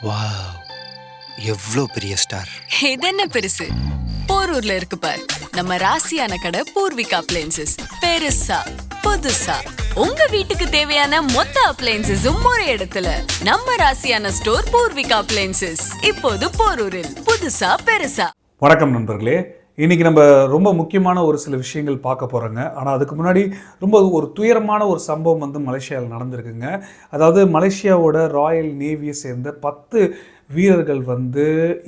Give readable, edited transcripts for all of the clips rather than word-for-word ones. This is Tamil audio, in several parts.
வாவ்! எவ்ளோ பெரிய ஸ்டார். இது என்ன பெருசு? போரூர்ல இருக்கு பார், நம்ம ராசியான கடை பூர்விகா அப்ளையன்சஸ். பெருசா புதுசா உங்க வீட்டுக்கு தேவையான மொத்த அப்ளையன்சஸும் ஒரே இடத்துல. நம்ம ராசியான ஸ்டோர் பூர்விகா அப்ளையன்சஸ் இப்போது போரூரில். புதுசா பெருசா. வணக்கம் நண்பர்களே. இன்றைக்கி நம்ம ரொம்ப முக்கியமான ஒரு சில விஷயங்கள் பார்க்க போகிறோங்க. ஆனால் அதுக்கு முன்னாடி ரொம்ப ஒரு துயரமான ஒரு சம்பவம் வந்து மலேசியாவில் நடந்திருக்குங்க. அதாவது மலேசியாவோட ராயல் நேவியை சேர்ந்த 10 வீரர்கள் வந்து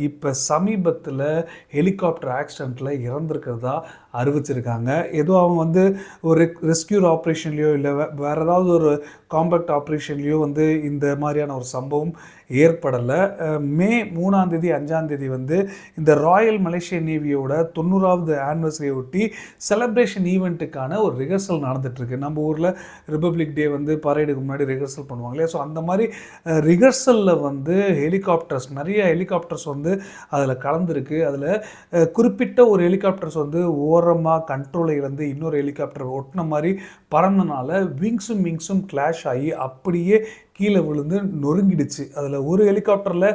இப்போ சமீபத்தில் ஹெலிகாப்டர் ஆக்சிடெண்ட்டில் இறந்துருக்கிறதா அறிவிச்சிருக்காங்க. ஏதோ அவங்க வந்து ஒரு ரெஸ்கியூ ஆப்ரேஷன்லேயோ இல்லை வேறு ஏதாவது ஒரு காம்பேக்ட் ஆப்ரேஷன்லேயோ வந்து இந்த மாதிரியான ஒரு சம்பவம் ஏற்படலை. மே 3ஆம் தேதி 5ஆம் தேதி வந்து இந்த ராயல் மலேசிய நேவியோட 90வது ஆனிவர்சரியை ஒட்டி செலிப்ரேஷன் ஈவெண்ட்டுக்கான ஒரு ரிஹர்சல் நடந்துகிட்ருக்கு. நம்ம ஊரில் ரிப்பப்ளிக் டே வந்து பரேடுக்கு முன்னாடி ரிஹர்சல் பண்ணுவாங்க இல்லையா? ஸோ அந்த மாதிரி ரிஹர்சலில் வந்து நிறைய ஹெலிகாப்டர்ஸ் வந்து அதில் கலந்துருக்கு. அதில் குறிப்பிட்ட ஒரு ஹெலிகாப்டர்ஸ் வந்து ஓரமாக கண்ட்ரோலை இழந்து இன்னொரு ஹெலிகாப்டர் ஒட்டின மாதிரி பறந்தனால விங்ஸும் கிளாஷ் ஆகி அப்படியே கீழே விழுந்து நொறுங்கிடுச்சு. அதில் ஒரு ஹெலிகாப்டரில்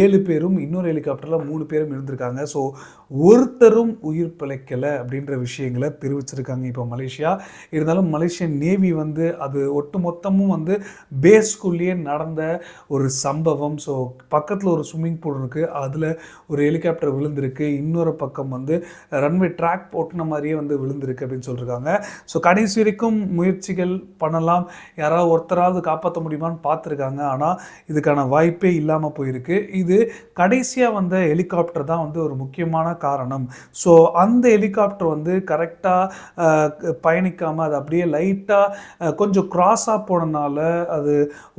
7 பேரும் இன்னொரு ஹெலிகாப்டரில் 3 பேரும் இருந்திருக்காங்க. ஸோ ஒருத்தரும் உயிர் பிழைக்கலை அப்படின்ற விஷயங்களை தெரிவிச்சிருக்காங்க இப்போ மலேசியா. இருந்தாலும் மலேசியன் நேவி வந்து அது ஒட்டுமொத்தமும் வந்து பேஸ்குள்ளேயே நடந்த ஒரு சம்பவம். ஸோ பக்கத்தில் ஒரு ஸ்விம்மிங் பூல் இருக்குது, அதில் ஒரு ஹெலிகாப்டர் விழுந்திருக்கு. இன்னொரு பக்கம் வந்து ரன்வே ட்ராக் போட்டின மாதிரியே வந்து விழுந்திருக்கு அப்படின்னு சொல்லியிருக்காங்க. ஸோ கடைசி வரைக்கும் முயற்சிகள் பண்ணலாம், யாராவது ஒருத்தராவது காப்பாற்ற முடியுமான்னு பார்த்துருக்காங்க. ஆனால் இதுக்கான வாய்ப்பே இல்லாமல் போயிருக்கு. இது கடைசியாக வந்த ஹெலிகாப்டர் தான் வந்து ஒரு முக்கியமான காரணம். ஸோ அந்த ஹெலிகாப்டர் வந்து கரெக்டாக பயணிக்காமல் அது அப்படியே லைட்டாக கொஞ்சம் க்ராஸாக போனனால அது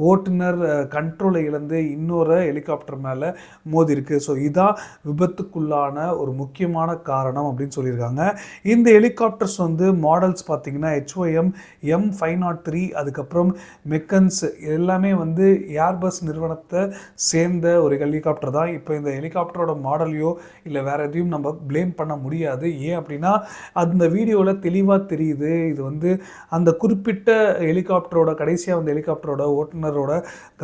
ஓட்டுநர் கண்ட்ரோலை இழந்து இன்னொரு ஹெலிகாப்டர் மேலே மோதிருக்கு. ஸோ இதுதான் விபத்துக்குள்ளான ஒரு முக்கியமான காரணம் அப்படின்னு சொல்லியிருக்காங்க. இந்த ஹெலிகாப்டர்ஸ் வந்து மாடல்ஸ் பார்த்திங்கன்னா HOM M503, அதுக்கப்புறம் மெக்கன்ஸ் எல்லாமே வந்து ஏர்பஸ் நிறுவனத்தை சேர்ந்த ஒரு ஹெலிகாப்டர் தான். இப்போ இந்த ஹெலிகாப்டரோட மாடலையோ இல்லை வேறு எதையும் நம்ம ப்ளேம் பண்ண முடியாது. ஏன் அப்படின்னா அந்த வீடியோவில் தெளிவாக தெரியுது, இது வந்து அந்த குறிப்பிட்ட ஹெலிகாப்டரோட கடைசியாக வந்த ஹெலிகாப்டரோட ஓட்டுநரோட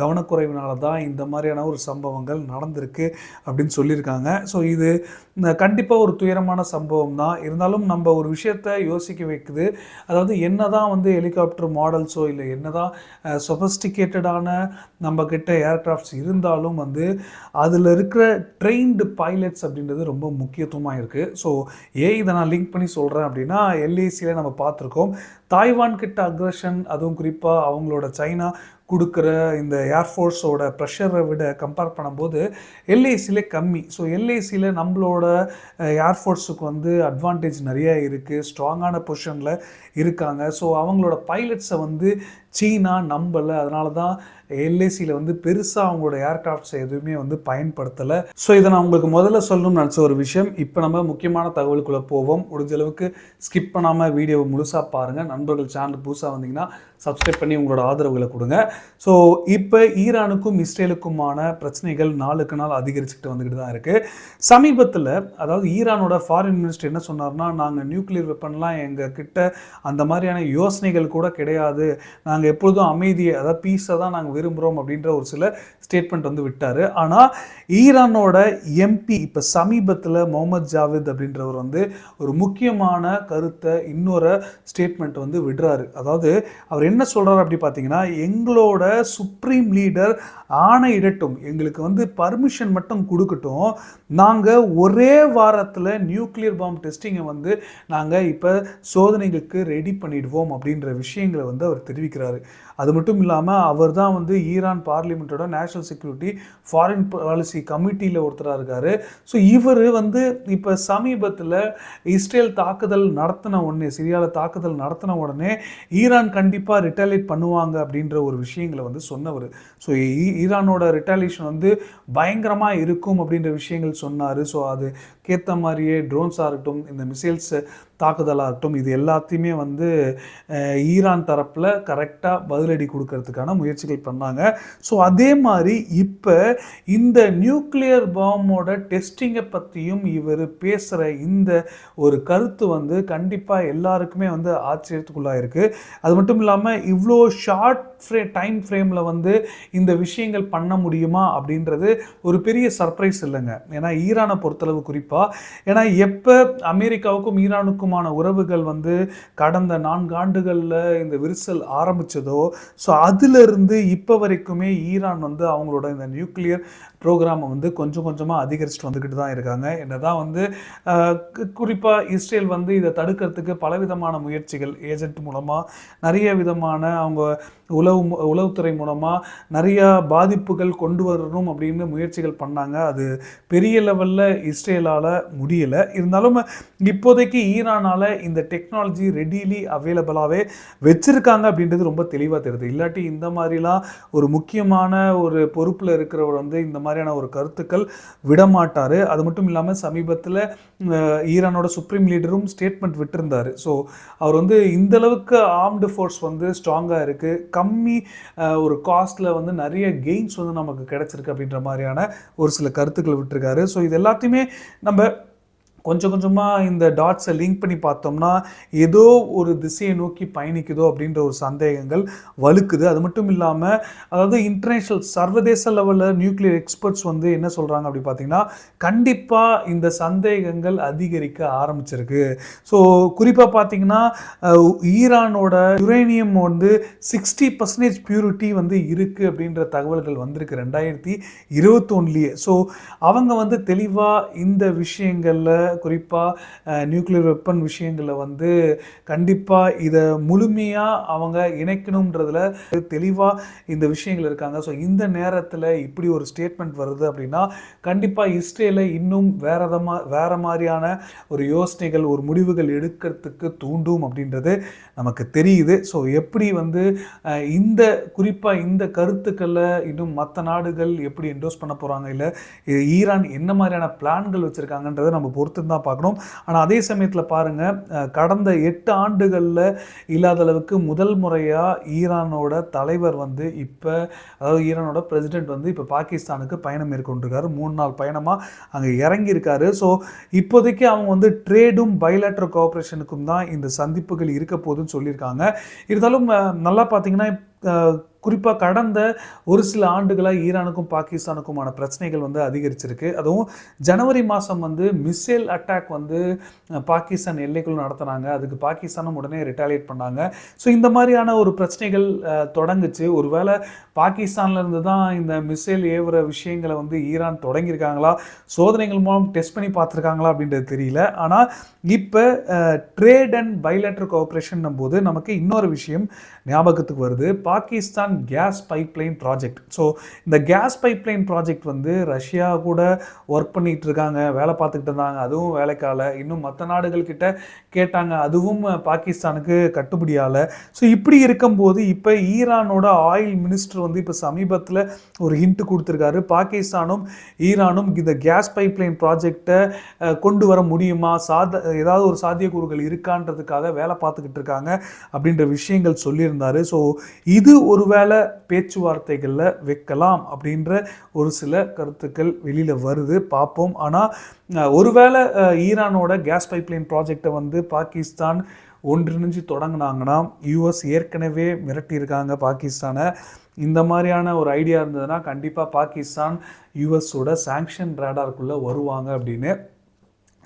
கவனக்குறைவினால தான் இந்த மாதிரியான ஒரு சம்பவங்கள் நடந்திருக்கு அப்படின்னு சொல்லியிருக்காங்க. ஸோ இது கண்டிப்பாக ஒரு துயரமான சம்பவம் தான். இருந்தாலும் நம்ம ஒரு விஷயத்தை யோசிக்க வைக்குது. அதாவது என்ன தான் வந்து ஹெலிகாப்டர் மாடல்ஸோ இல்லை என்ன தான் சொபஸ்டிகேட்டடான நம்மக்கிட்ட ஏர்க்ராஃப்ட்ஸ் இருந்தாலும் வந்து அதில் இருக்கிற ட்ரெயின்டு பைலட்ஸ் அப்படின்றது ரொம்ப முக்கியத்துவமாக இருக்குது. ஸோ இதை நான் லிங்க் பண்ணி சொல்கிறேன் அப்படின்னா LACயில் நம்ம பார்த்துருக்கோம், தாய்வான் கிட்ட அக்ரஷன், அதுவும் குறிப்பாக அவங்களோட சைனா கொடுக்குற இந்த ஏர்ஃபோர்ஸோட ப்ரெஷரை விட கம்பேர் பண்ணும்போது LACயில் கம்மி. ஸோ LACயில் நம்மளோட ஏர்ஃபோர்ஸுக்கு வந்து அட்வான்டேஜ் நிறையா இருக்குது, ஸ்ட்ராங்கான பொசிஷனில் இருக்காங்க. ஸோ அவங்களோட பைலட்ஸை வந்து சீனா நம்பலை. அதனால தான் LACயில் வந்து பெருசாக அவங்களோட ஏர்க்ராஃப்ட்ஸை எதுவுமே வந்து பயன்படுத்தலை. ஸோ இதை நான் உங்களுக்கு முதல்ல சொல்லணும்னு நினச்ச ஒரு விஷயம். இப்போ நம்ம முக்கியமான தகவலுக்குள்ளே போவோம். முடிஞ்ச அளவுக்கு ஸ்கிப் பண்ணாமல் வீடியோவை முழுசாக பாருங்கள். நண்பர்கள் சேனலுக்கு புதுசாக வந்தீங்கன்னா சப்ஸ்கிரைப் பண்ணி உங்களோட ஆதரவுகளை கொடுங்க. ஸோ இப்போ ஈரானுக்கும் இஸ்ரேலுக்குமான பிரச்சனைகள் நாளுக்கு நாள் அதிகரிச்சுக்கிட்டு வந்துக்கிட்டு தான் இருக்குது. சமீபத்தில் அதாவது ஈரானோட ஃபாரின் மினிஸ்டர் என்ன சொன்னார்னா, நாங்கள் நியூக்ளியர் வெப்பன்லாம் எங்கள் கிட்ட அந்த மாதிரியான யோசனைகள் கூட கிடையாது, நாங்கள் எப்பொழுதும் அமைதியை அதாவது பீஸை தான் நாங்கள் விரும்புகிறோம் அப்படின்ற ஒரு சில ஸ்டேட்மெண்ட் வந்து விட்டார். ஆனால் ஈரானோட MP இப்போ சமீபத்தில் முகமது ஜாவேத் அப்படின்றவர் வந்து ஒரு முக்கியமான கருத்தை இன்னொரு ஸ்டேட்மெண்ட் வந்து விடுறாரு. அதாவது அவர் என்ன சொல்கிறார் அப்படி பார்த்தீங்கன்னா, எங்களோட சுப்ரீம் லீடர் ஆணையிடட்டும், எங்களுக்கு வந்து பர்மிஷன் மட்டும் கொடுக்கட்டும், நாங்கள் ஒரே வாரத்தில் நியூக்ளியர் பாம் டெஸ்டிங்கை வந்து நாங்கள் இப்போ சோதனைகளுக்கு ரெடி பண்ணிடுவோம் அப்படின்ற விஷயங்களை வந்து அவர் தெரிவிக்கிறாரு. அது மட்டும் இல்லாமல் அவர் தான் வந்து ஈரான் பார்லிமெண்ட்டோட நேஷனல் செக்யூரிட்டி ஃபாரின் பாலிசி கமிட்டியில் ஒருத்தராக இருக்கார். ஸோ இவர் வந்து இப்போ சமீபத்தில் இஸ்ரேல் தாக்குதல் நடத்தின உடனே, சிரியாவில் தாக்குதல் நடத்தின உடனே ஈரான் கண்டிப்பாக ரிட்டாலியேட் பண்ணுவாங்க அப்படின்ற ஒரு விஷயங்களை வந்து சொன்னவர். ஸோ ஈரானோட ரிட்டாலியேஷன் வந்து பயங்கரமாக இருக்கும் அப்படின்ற விஷயங்கள் சொன்னார். ஸோ அதுக்கேற்ற மாதிரியே ட்ரோன்ஸாக இருக்கட்டும், இந்த மிசைல்ஸ் தாக்குதலாக இருக்கட்டும், இது எல்லாத்தையுமே வந்து ஈரான் தரப்பில் கரெக்டாக பதிலடி கொடுக்கறதுக்கான முயற்சிகள் பண்ணாங்க. ஸோ அதே மாதிரி இப்போ இந்த நியூக்ளியர் பாம்போட டெஸ்டிங்கை பற்றியும் இவர் பேசுகிற இந்த ஒரு கருத்து வந்து கண்டிப்பாக எல்லாருக்குமே வந்து ஆச்சரியத்துக்குள்ளாக இருக்குது. அது மட்டும் இல்லாமல் இவ்வளோ ஷார்ட் டைம் ஃப்ரேமில் வந்து இந்த விஷயங்கள் பண்ண முடியுமா அப்படின்றது ஒரு பெரிய சர்ப்ரைஸ் இல்லைங்க. ஏன்னா ஈரானை பொறுத்தளவு குறிப்பாக, ஏன்னா எப்போ அமெரிக்காவுக்கும் ஈரானுக்குமான உறவுகள் வந்து கடந்த 4 ஆண்டுகளில் இந்த விரிசல் ஆரம்பித்ததோ, ஸோ அதிலிருந்து இப்போ வரைக்குமே ஈரான் வந்து அவங்களோட இந்த நியூக்ளியர் ப்ரோக்ராமை வந்து கொஞ்சம் கொஞ்சமாக அதிகரிச்சுட்டு வந்துக்கிட்டு தான் இருக்காங்க. என்னதான் வந்து குறிப்பாக இஸ்ரேல் வந்து இதை தடுக்கிறதுக்கு பலவிதமான முயற்சிகள் ஏஜென்ட் மூலமாக நிறைய விதமான அவங்க உளவுத்துறை மூலமாக நிறையா பாதிப்புகள் கொண்டு வரணும் அப்படின்னு முயற்சிகள் பண்ணாங்க. அது பெரிய லெவலில் இஸ்ரேலால் முடியலை. இருந்தாலும் இப்போதைக்கு ஈரானால் இந்த டெக்னாலஜி ரெடிலி அவைலபிளாகவே வச்சுருக்காங்க அப்படின்றது ரொம்ப தெளிவாக தெரியுது. இல்லாட்டி இந்த மாதிரிலாம் ஒரு முக்கியமான ஒரு பொறுப்பில் இருக்கிறவர் வந்து இந்த மாதிரியான ஒரு கருத்துக்கள் விடமாட்டார். அது மட்டும் இல்லாமல் சமீபத்தில் ஈரானோட சுப்ரீம் லீடரும் ஸ்டேட்மெண்ட் விட்டிருந்தார். ஸோ அவர் வந்து இந்தளவுக்கு ஆர்ம்டு ஃபோர்ஸ் வந்து ஸ்ட்ராங்காக இருக்குது, கம்மி ஒரு காஸ்ட்டில் வந்து நிறைய கெயின்ஸ் வந்து நமக்கு கிடைச்சிருக்கு அப்படின்ற மாதிரியான ஒரு சில கருத்துக்கள் விட்டுருக்காரு. ஸோ இது எல்லாத்தையுமே நம்ம கொஞ்சம் கொஞ்சமாக இந்த டாட்ஸை லிங்க் பண்ணி பார்த்தோம்னா ஏதோ ஒரு திசையை நோக்கி பயணிக்குதோ அப்படின்ற ஒரு சந்தேகங்கள் வலுக்குது. அது மட்டும் இல்லாமல் அதாவது இன்டர்நேஷ்னல் சர்வதேச லெவலில் நியூக்ளியர் எக்ஸ்பர்ட்ஸ் வந்து என்ன சொல்கிறாங்க அப்படி பார்த்தீங்கன்னா கண்டிப்பாக இந்த சந்தேகங்கள் அதிகரிக்க ஆரம்பிச்சிருக்கு. ஸோ குறிப்பாக பார்த்தீங்கன்னா ஈரானோட யுரேனியம் வந்து 60% பியூரிட்டி வந்து இருக்குது அப்படின்ற தகவல்கள் வந்திருக்கு 2021. ஸோ அவங்க வந்து தெளிவாக இந்த விஷயங்களில் குறிப்பாக நியூக்ளியர் வெப்பன் விஷயங்களில் வந்து கண்டிப்பாக இதை முழுமையாக அவங்க இணைக்கணுன்றதுல தெளிவாக இந்த விஷயங்கள் இருக்காங்க. ஸோ இந்த நேரத்தில் இப்படி ஒரு ஸ்டேட்மெண்ட் வருது அப்படின்னா கண்டிப்பாக இஸ்ரேலை இன்னும் வேறு மாதிரியான ஒரு யோசனைகள் ஒரு முடிவுகள் எடுக்கிறதுக்கு தூண்டும் அப்படின்றது நமக்கு தெரியுது. ஸோ எப்படி வந்து இந்த குறிப்பாக இந்த கருத்துக்களை இன்னும் மற்ற நாடுகள் எப்படி என்டோஸ் பண்ண போகிறாங்க, இல்லை ஈரான் என்ன மாதிரியான பிளான்கள் வச்சுருக்காங்கன்றதை நம்ம பொறுத்து தான் பார்க்கணும். ஆனால் அதே சமயத்தில் பாருங்கள், கடந்த 8 ஆண்டுகளில் இல்லாத அளவுக்கு முதல் முறையாக ஈரானோட தலைவர் வந்து இப்போ அதாவது ஈரானோட பிரசிடென்ட் வந்து இப்போ பாகிஸ்தானுக்கு பயணம் மேற்கொண்டிருக்காரு. 3 நாள் பயணமாக அங்கே இறங்கியிருக்காரு. ஸோ இப்போதைக்கு அவங்க வந்து ட்ரேடும் பைலேட்ரல் கோஆப்ரேஷனுக்கும் தான் இந்த சந்திப்புகள் இருக்க போதுன்னு சொல்லியிருக்காங்க. இருந்தாலும் நல்லா பார்த்தீங்கன்னா குறிப்பாக கடந்த ஒரு சில ஆண்டுகளாக ஈரானுக்கும் பாகிஸ்தானுக்குமான பிரச்சனைகள் வந்து அதிகரிச்சிருக்கு. அதுவும் ஜனவரி மாதம் வந்து மிசைல் அட்டாக் வந்து பாகிஸ்தான் எல்லைக்குள் நடத்தினாங்க. அதுக்கு பாகிஸ்தானும் உடனே ரிட்டாலியேட் பண்ணாங்க. ஸோ இந்த மாதிரியான ஒரு பிரச்சனைகள் தொடங்குச்சு. ஒருவேளை பாகிஸ்தான்லேருந்து தான் இந்த மிசைல் ஏவுற விஷயங்களை வந்து ஈரான் தொடங்கியிருக்காங்களா, சோதனைகள் மூலம் டெஸ்ட் பண்ணி பார்த்துருக்காங்களா அப்படின்றது தெரியல. ஆனால் இப்போ ட்ரேட் அண்ட் பைலேட்ரல் கோஆப்ரேஷன் போது நமக்கு இன்னொரு விஷயம் ஞாபகத்துக்கு வருது. Pakistan case pipeline project. So இந்த கேஸ் பைப்லைன் ப்ராஜெக்ட் வந்து ரஷ்யா கூட ஒர்க் பண்ணிகிட்டு இருக்காங்க, வேலை பார்த்துக்கிட்டு இருந்தாங்க. அதுவும் வேலைக்கால இன்னும் மற்ற நாடுகள்கிட்ட கேட்டாங்க, அதுவும் பாகிஸ்தானுக்கு கட்டுப்படியால். ஸோ இப்படி இருக்கும்போது இப்போ ஈரானோட ஆயில் மினிஸ்டர் வந்து இப்போ சமீபத்தில் ஒரு ஹிண்ட் கொடுத்துருக்காரு. பாகிஸ்தானும் ஈரானும் இந்த கேஸ் பைப்லைன் ப்ராஜெக்டை கொண்டு வர முடியுமா, ஏதாவது ஒரு சாத்தியக்கூறுகள் இருக்கான்றதுக்காக வேலை பார்த்துக்கிட்டு இருக்காங்க அப்படின்ற விஷயங்கள் சொல்லியிருந்தாரு. ஸோ இது ஒருவேளை பேச்சுவார்த்தைகளில் வைக்கலாம் அப்படின்ற ஒரு சில கருத்துக்கள் வெளியில் வருது, பார்ப்போம். ஆனால் ஒருவேளை ஈரானோட கேஸ் பைப்லைன் ப்ராஜெக்டை வந்து பாகிஸ்தான் ஒன்றிணைஞ்சு தொடங்கினாங்கன்னா யூஎஸ் ஏற்கனவே மிரட்டியிருக்காங்க பாகிஸ்தானை. இந்த மாதிரியான ஒரு ஐடியா இருந்ததுன்னா கண்டிப்பாக பாகிஸ்தான் யூஎஸோட சாங்ஷன் ரேடாருக்குள்ளே வருவாங்க அப்படின்னு.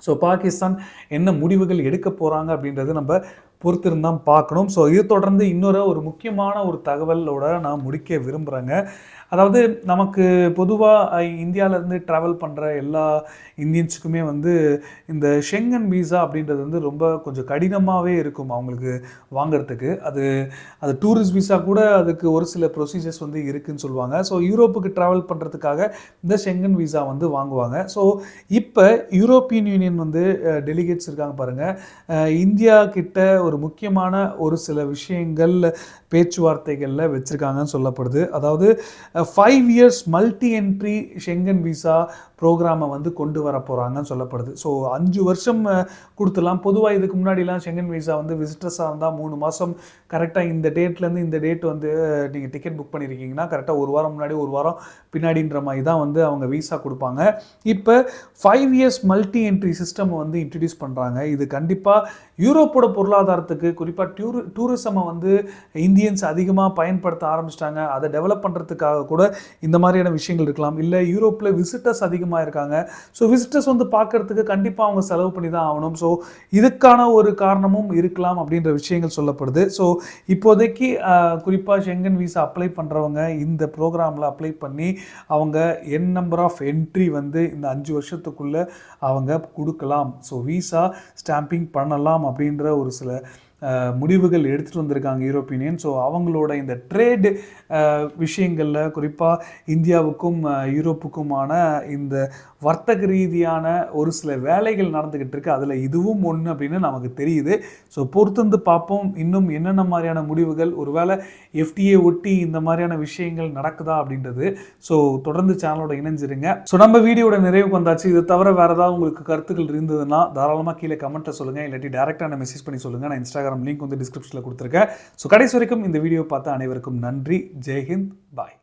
ஸோ பாகிஸ்தான் என்ன முடிவுகள் எடுக்க போகிறாங்க அப்படின்றது நம்ம பொறுத்திருந்தான் பார்க்கணும். ஸோ இது தொடர்ந்து இன்னொரு ஒரு முக்கியமான ஒரு தகவலோட நான் முடிக்க விரும்புகிறேங்க. அதாவது நமக்கு பொதுவாக இந்தியாவிலேருந்து ட்ராவல் பண்ணுற எல்லா இந்தியன்ஸுக்குமே வந்து இந்த ஷெங்கன் வீசா அப்படின்றது வந்து ரொம்ப கொஞ்சம் கடினமாகவே இருக்கும் அவங்களுக்கு வாங்கிறதுக்கு. அது டூரிஸ்ட் வீசா கூட அதுக்கு ஒரு சில ப்ரொசீஜர்ஸ் வந்து இருக்குதுன்னு சொல்லுவாங்க. ஸோ யூரோப்புக்கு ட்ராவல் பண்ணுறதுக்காக இந்த ஷெங்கன் வீசா வந்து வாங்குவாங்க. ஸோ இப்போ யூரோப்பியன் யூனியன் வந்து டெலிகேட்ஸ் இருக்காங்க பாருங்கள், இந்தியா கிட்ட ஒரு முக்கியமான ஒரு சில விஷயங்கள் பேச்சுவார்த்தைகளில் வச்சுருக்காங்கன்னு சொல்லப்படுது. அதாவது 5 years multi entry Schengen visa ப்ரோக்ராமை வந்து கொண்டு வர போகிறாங்கன்னு சொல்லப்படுது. ஸோ 5 வருஷம் கொடுத்துலாம். பொதுவாக இதுக்கு முன்னாடிலாம் ஷெங்கன் விசா வந்து விசிட்டர்ஸாக இருந்தால் 3 மாதம் கரெக்டாக இந்த டேட்லேருந்து இந்த டேட் வந்து நீங்கள் டிக்கெட் புக் பண்ணியிருக்கீங்கன்னா கரெக்டாக ஒரு வாரம் முன்னாடி ஒரு வாரம் பின்னாடின்ற மாதிரி தான் வந்து அவங்க விசா கொடுப்பாங்க. இப்போ 5 இயர்ஸ் மல்டி என்ட்ரி சிஸ்டம் வந்து இன்ட்ரடியூஸ் பண்ணுறாங்க. இது கண்டிப்பாக யூரோப்போட பொருளாதாரத்துக்கு குறிப்பாக டூரிசமை வந்து இந்தியன்ஸ் அதிகமாக பயன்படுத்த ஆரம்பிச்சிட்டாங்க. அதை டெவலப் பண்ணுறதுக்காக கூட இந்த மாதிரியான விஷயங்கள் இருக்கலாம். இல்லை யூரோப்பில் விசிட்டர்ஸ் அதிகமாக இருக்காங்க. ஸோ விசிட்டர்ஸ் வந்து பார்க்குறதுக்கு கண்டிப்பாக அவங்க செலவு பண்ணி தான் ஆகணும். ஸோ இதுக்கான ஒரு காரணமும் இருக்கலாம் அப்படின்ற விஷயங்கள் சொல்லப்படுது. ஸோ இப்போதைக்கு குறிப்பாக ஷெங்கன் விசா அப்ளை பண்ணுறவங்க இந்த ப்ரோக்ராமில் அப்ளை பண்ணி அவங்க நம்பர் ஆஃப் என்ட்ரி வந்து இந்த 5 வருஷத்துக்குள்ளே அவங்க கொடுக்கலாம். ஸோ விசா ஸ்டாம்பிங் பண்ணலாம் அப்படின்ற ஒரு சில முடிவுகள் எடுத்துகிட்டு வந்திருக்காங்க யூரோப்பியன். ஸோ அவங்களோட இந்த ட்ரேடு விஷயங்களில் குறிப்பாக இந்தியாவுக்கும் யூரோப்புக்குமான இந்த வர்த்தக ரீதியான ஒரு சில வேலைகள் நடந்துக்கிட்டு இருக்குது. அதில் இதுவும் ஒன்று அப்படின்னு நமக்கு தெரியுது. ஸோ பொறுத்திருந்து பார்ப்போம் இன்னும் என்னென்ன மாதிரியான முடிவுகள், ஒருவேளை எஃப்டிஏ ஒட்டி இந்த மாதிரியான விஷயங்கள் நடக்குதா அப்படின்றது. ஸோ தொடர்ந்து சேனலோட இணைஞ்சிருங்க. ஸோ நம்ம வீடியோட நிறைவுக்கு வந்தாச்சு. இது தவிர வேறு ஏதாவது உங்களுக்கு கருத்துக்கள் இருந்ததுன்னா தாராளமாக கீழே கமெண்ட்டில் சொல்லுங்கள். இல்லாட்டி டேரெக்டாக நான் மெசேஜ் பண்ணி சொல்லுங்கள். நான் இன்ஸ்டாகிராம் லிங்க் வந்து டிஸ்கிரிப்ஷனில் கொடுத்துருக்கேன். ஸோ கடைசி வரைக்கும் இந்த வீடியோ பார்த்த அனைவருக்கும் நன்றி. ஜெய்ஹிந்த். பாய்.